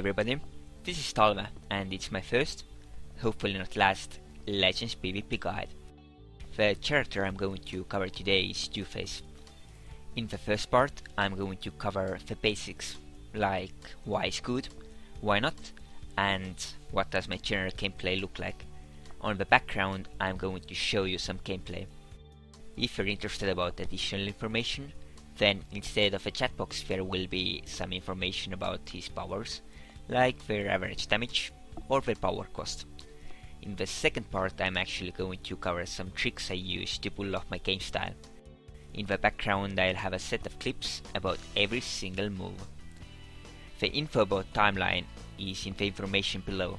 everybody, this is Talve and it's my first, hopefully not last, Legends PvP guide. The character I'm going to cover today is Two-Face. In the first part I'm going to cover the basics, like why is good, why not, and what does my general gameplay look like. On the background I'm going to show you some gameplay. If you're interested about additional information, then instead of a chat box there will be some information about his powers, like their average damage or their power cost. In the second part I'm actually going to cover some tricks I use to pull off my game style. In the background I'll have a set of clips about every single move. The info about timeline is in the information below,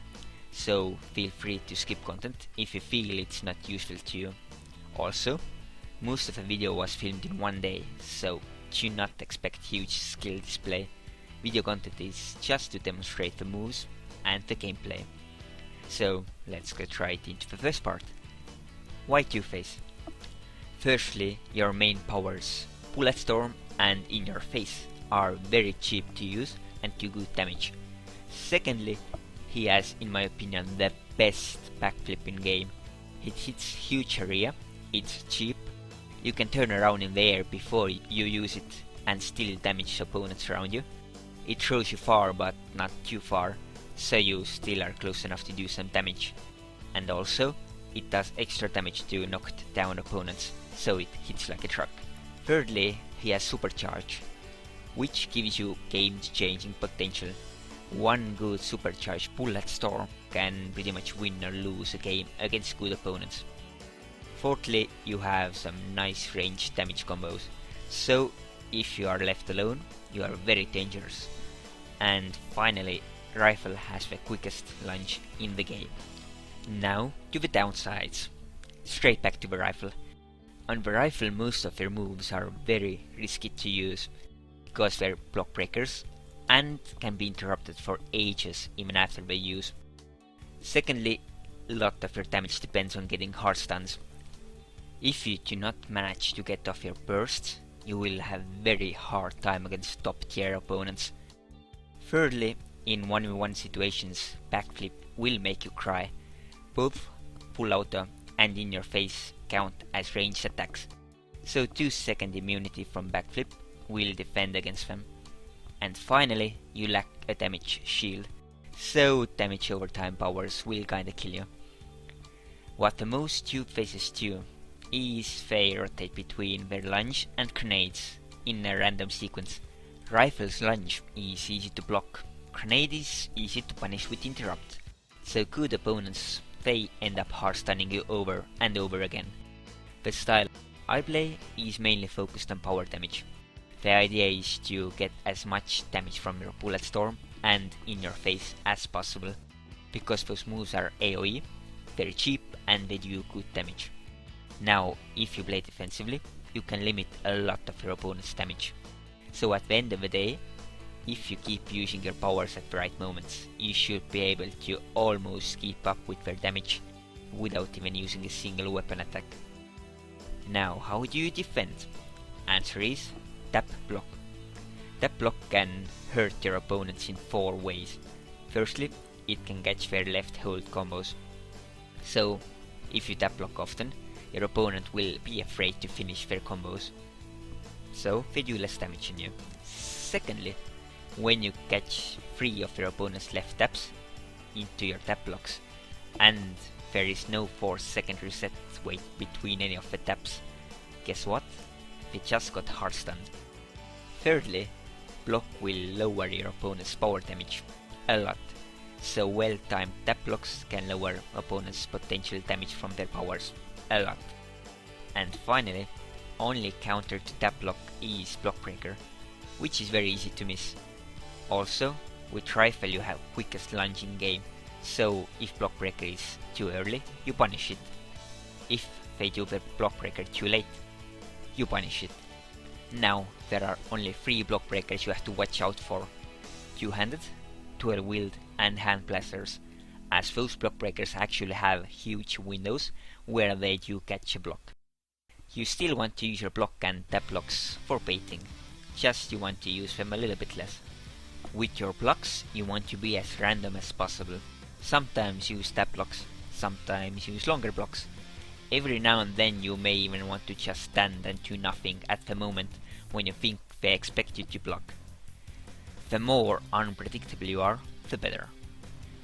so feel free to skip content if you feel it's not useful to you. Also, most of the video was filmed in one day, so do not expect huge skill display. Video content is just to demonstrate the moves and the gameplay. So let's get right into the first part. Why Two-Face? Firstly, your main powers, Bullet Storm and In Your Face, are very cheap to use and do good damage. Secondly, he has, in my opinion, the best backflip in game. It hits huge area, it's cheap, you can turn around in the air before you use it and still damage opponents around you. It throws you far but not too far, so you still are close enough to do some damage. And also, it does extra damage to knocked down opponents, so it hits like a truck. Thirdly, he has Supercharge, which gives you game-changing potential. One good Supercharge Bullet Storm can pretty much win or lose a game against good opponents. Fourthly, you have some nice range damage combos, so if you are left alone, you are very dangerous. And finally, Rifle has the quickest lunge in the game. Now to the downsides. Straight back to the Rifle. On the Rifle most of their moves are very risky to use, because they're block breakers and can be interrupted for ages even after they use. Secondly, a lot of your damage depends on getting hard stuns. If you do not manage to get off your bursts, you will have very hard time against top tier opponents. Thirdly, in 1v1 situations, backflip will make you cry. Both full auto and In Your Face count as ranged attacks, so 2-second immunity from backflip will defend against them. And finally, you lack a damage shield, so damage over time powers will kinda kill you. What the most Two-Faces do is they rotate between their lunge and grenades in a random sequence. Rifle's lunge is easy to block, grenade is easy to punish with interrupt, so good opponents they end up hard stunning you over and over again. The style I play is mainly focused on power damage. The idea is to get as much damage from your Bullet Storm and In Your Face as possible, because those moves are AoE, very cheap and they do good damage. Now, if you play defensively, you can limit a lot of your opponent's damage. So at the end of the day, if you keep using your powers at the right moments, you should be able to almost keep up with their damage without even using a single weapon attack. Now, how do you defend? Answer is tap block. Tap block can hurt your opponents in 4 ways. Firstly, it can catch their left hold combos. So, if you tap block often, your opponent will be afraid to finish their combos, so they do less damage on you. Secondly, when you catch 3 of your opponent's left taps into your tap blocks, and there is no 4-second reset wait between any of the taps, guess what? They just got hard stunned. Thirdly, block will lower your opponent's power damage a lot, so well-timed tap blocks can lower opponent's potential damage from their powers a lot. And finally, only counter to tap block is block breaker, which is very easy to miss. Also, with Rifle you have quickest lunge in game, so if block breaker is too early, you punish it. If they do the block breaker too late, you punish it. Now, there are only 3 block breakers you have to watch out for: two-handed, dual-wield and hand blasters, as those block breakers actually have huge windows where they do catch a block. You still want to use your block and tap blocks for baiting, just you want to use them a little bit less. With your blocks, you want to be as random as possible. Sometimes use step blocks, sometimes use longer blocks. Every now and then you may even want to just stand and do nothing at the moment when you think they expect you to block. The more unpredictable you are, the better.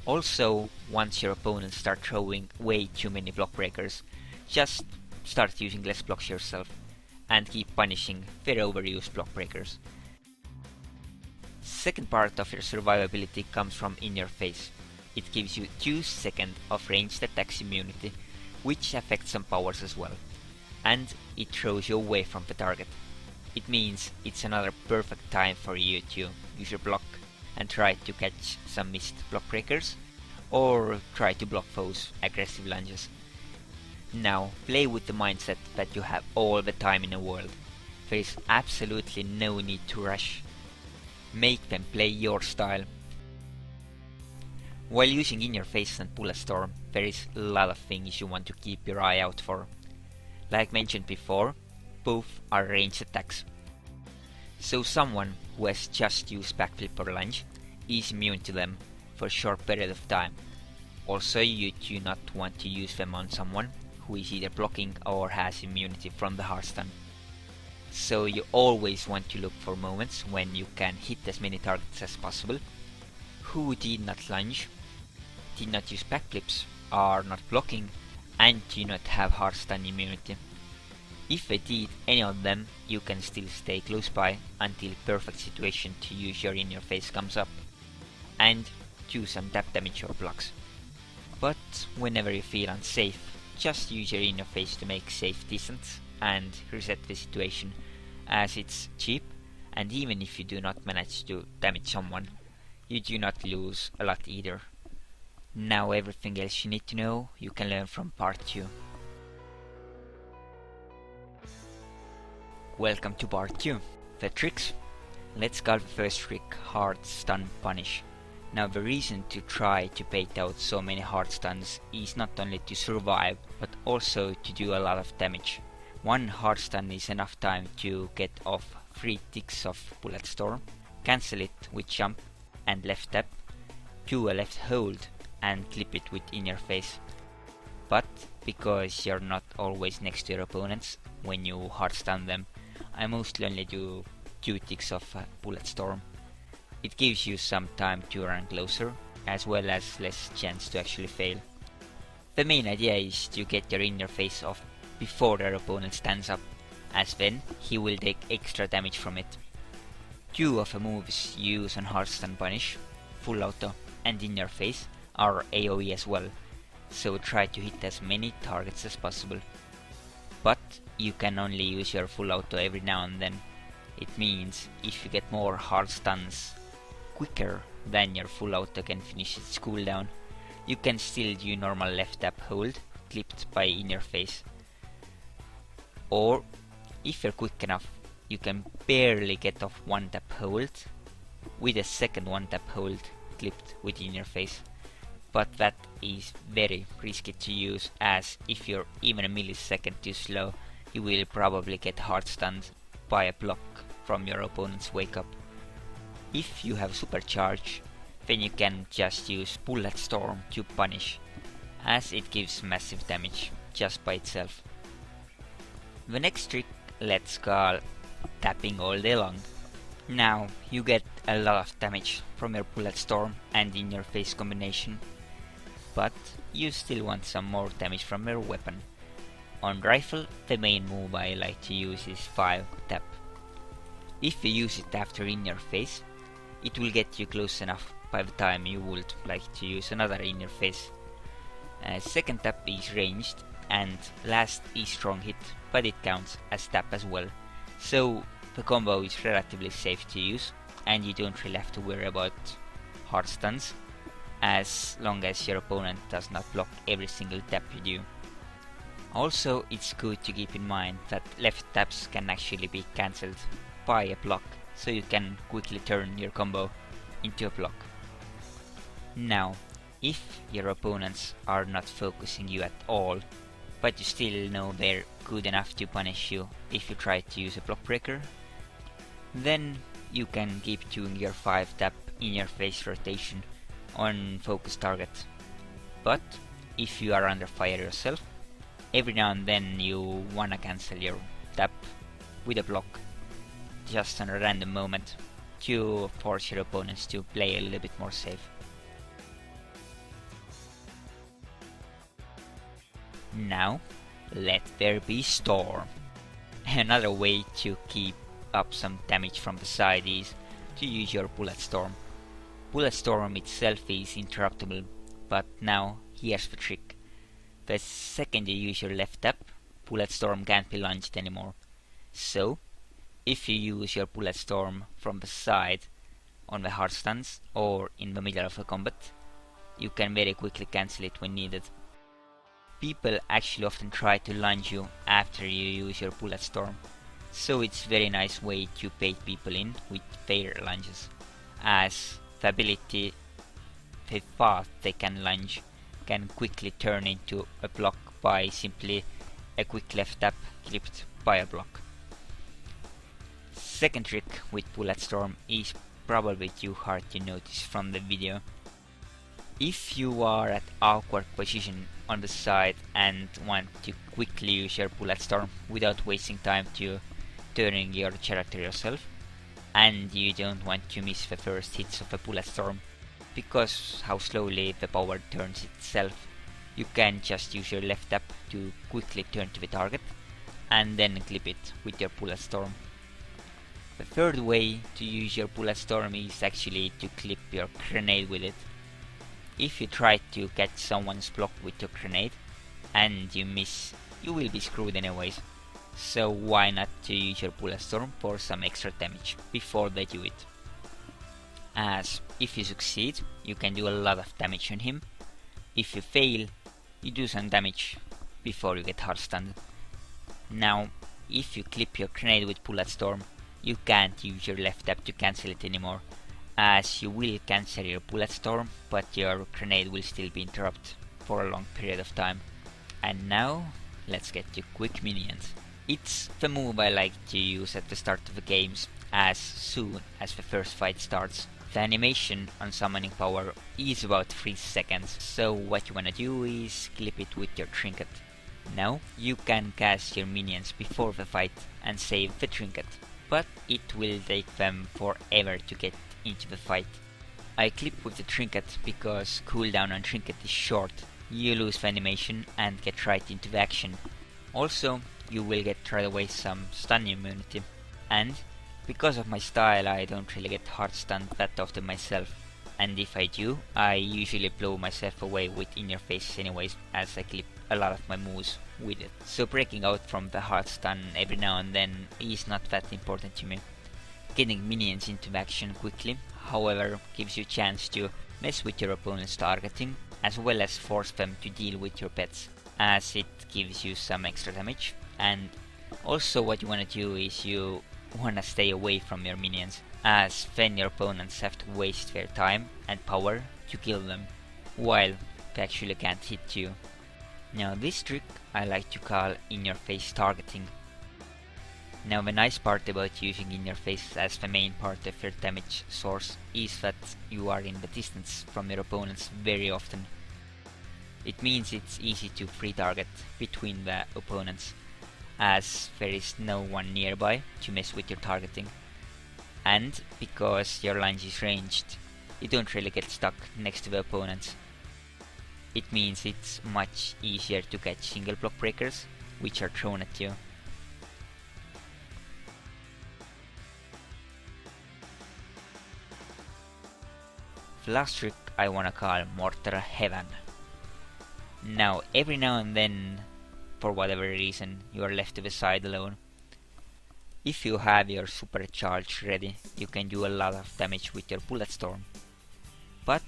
Also, once your opponents start throwing way too many block breakers, just start using less blocks yourself and keep punishing their overused block breakers. Second part of your survivability comes from in your face. It gives you 2 seconds of ranged attacks immunity, which affects some powers as well, and it throws you away from the target. It means it's another perfect time for you to use your block and try to catch some missed block breakers, or try to block foes' aggressive lunges. Now, play with the mindset that you have all the time in the world. There is absolutely no need to rush. Make them play your style. While using In Your Face and Bullet Storm, there is a lot of things you want to keep your eye out for. Like mentioned before, both are ranged attacks. So someone who has just used backflip or lunge is immune to them for a short period of time. Also, you do not want to use them on someone who is either blocking or has immunity from the hard stun. So you always want to look for moments when you can hit as many targets as possible. Who did not lunge, did not use backflips, are not blocking, and do not have hard stun immunity. If they did any of them, you can still stay close by until perfect situation to use your In Your Face comes up, and do some tap damage or blocks. But whenever you feel unsafe, just use your In Your Face to make safe distance and reset the situation, as it's cheap, and even if you do not manage to damage someone, you do not lose a lot either. Now everything else you need to know, you can learn from part 2. Welcome to part 2. The tricks. Let's call the first trick Hard Stun Punish. Now the reason to try to bait out so many hard stuns is not only to survive, but also to do a lot of damage. One hard stun is enough time to get off 3 ticks of Bullet Storm, cancel it with jump and left tap, do a left hold and clip it with In Your Face. But because you're not always next to your opponents when you hard stun them, I mostly only do 2 ticks of Bullet Storm. It gives you some time to run closer, as well as less chance to actually fail. The main idea is to get your In Your Face off before your opponent stands up, as then he will take extra damage from it. 2 of the moves you use on Hard Stun Punish, Full Auto and In Your Face, are AoE as well, so try to hit as many targets as possible. But you can only use your Full Auto every now and then. It means if you get more hard stuns quicker than your Full Auto can finish its cooldown, you can still do normal left tap hold clipped by In Your Face. Or if you're quick enough, you can barely get off 1 tap hold with a second 1 tap hold clipped with In Your Face. But that is very risky to use, as if you're even a millisecond too slow, you will probably get hard stunned by a block from your opponent's wake up. If you have supercharge, then you can just use Bullet Storm to punish, as it gives massive damage just by itself. The next trick let's call tapping all day long. Now you get a lot of damage from your Bullet Storm and In Your Face combination, but you still want some more damage from your weapon. On rifle, the main move I like to use is 5 tap. If you use it after In Your Face, it will get you close enough by the time you would like to use another In Your Face. Second tap is ranged, and last is strong hit, but it counts as tap as well. So the combo is relatively safe to use, and you don't really have to worry about hard stuns, as long as your opponent does not block every single tap you do. Also, it's good to keep in mind that left taps can actually be cancelled by a block, so you can quickly turn your combo into a block. Now, if your opponents are not focusing you at all, but you still know they're good enough to punish you if you try to use a block breaker, then you can keep doing your 5 tap in-your-face rotation on focus target. But if you are under fire yourself, every now and then you wanna cancel your tap with a block just on a random moment to force your opponents to play a little bit more safe. Now, let there be storm. Another way to keep up some damage from the side is to use your bullet storm. Bullet storm itself is interruptible, but now here's the trick. The second you use your left tap, bullet storm can't be launched anymore. So, if you use your bullet storm from the side on the hard stance or in the middle of a combat, you can very quickly cancel it when needed. People actually often try to lunge you after you use your bullet storm, so it's very nice way to bait people in with their lunges, as the ability, the fast they can lunge, can quickly turn into a block by simply a quick left tap clipped by a block. Second trick with bullet storm is probably too hard to notice from the video. If you are at awkward position on the side and want to quickly use your bullet storm without wasting time to turning your character yourself, and you don't want to miss the first hits of the bullet storm because how slowly the power turns itself, you can just use your left tap to quickly turn to the target and then clip it with your bullet storm. The third way to use your bullet storm is actually to clip your grenade with it. If you try to catch someone's block with your grenade and you miss, you will be screwed anyways. So why not to use your bullet storm for some extra damage before they do it. As if you succeed, you can do a lot of damage on him. If you fail, you do some damage before you get hard stunned. Now, if you clip your grenade with bullet storm, you can't use your left tap to cancel it anymore, as you will cancel your bullet storm, but your grenade will still be interrupted for a long period of time. And now, let's get to quick minions. It's the move I like to use at the start of the games, as soon as the first fight starts. The animation on summoning power is about 3 seconds, so what you wanna do is clip it with your trinket. Now, you can cast your minions before the fight and save the trinket, but it will take them forever to get into the fight. I clip with the trinket because cooldown on trinket is short. You lose the animation and get right into the action. Also, you will get right away some stun immunity. And because of my style, I don't really get hard stunned that often myself. And if I do, I usually blow myself away with in-your-face anyways, as I clip a lot of my moves with it. So breaking out from the hard stun every now and then is not that important to me. Getting minions into action quickly, however, gives you a chance to mess with your opponent's targeting, as well as force them to deal with your pets, as it gives you some extra damage. And also what you wanna do is you wanna stay away from your minions, as then your opponents have to waste their time and power to kill them, while they actually can't hit you. Now this trick I like to call in-your-face targeting. Now the nice part about using in-your-face as the main part of your damage source is that you are in the distance from your opponents very often. It means it's easy to free target between the opponents, as there is no one nearby to mess with your targeting. And because your lunge is ranged, you don't really get stuck next to the opponents. It means it's much easier to catch single block breakers which are thrown at you. The last trick I wanna call Mortar Heaven. Now every now and then, for whatever reason, you are left to the side alone. If you have your supercharge ready, you can do a lot of damage with your bullet storm. But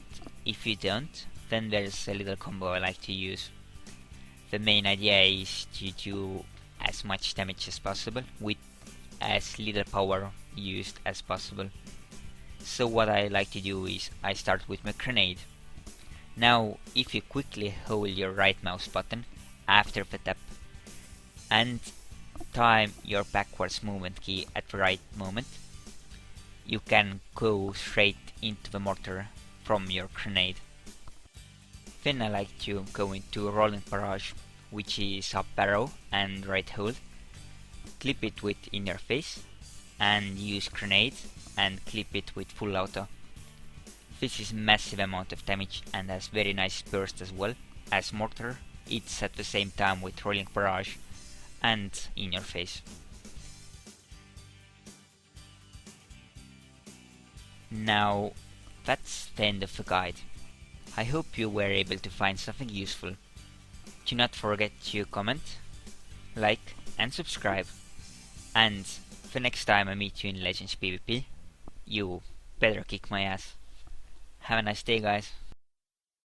if you don't, then there's a little combo I like to use. The main idea is to do as much damage as possible with as little power used as possible. So what I like to do is I start with my grenade. Now if you quickly hold your right mouse button after the tap and time your backwards movement key at the right moment, you can go straight into the mortar from your grenade. Then I like to go into rolling barrage, which is up arrow and right hold, clip it with in your face, and use grenade and clip it with full auto. This is massive amount of damage and has very nice burst as well, as mortar it's at the same time with rolling barrage and in your face. Now that's the end of the guide. I hope you were able to find something useful. Do not forget to comment, like and subscribe, and the next time I meet you in Legends PvP, you better kick my ass. Have a nice day, guys.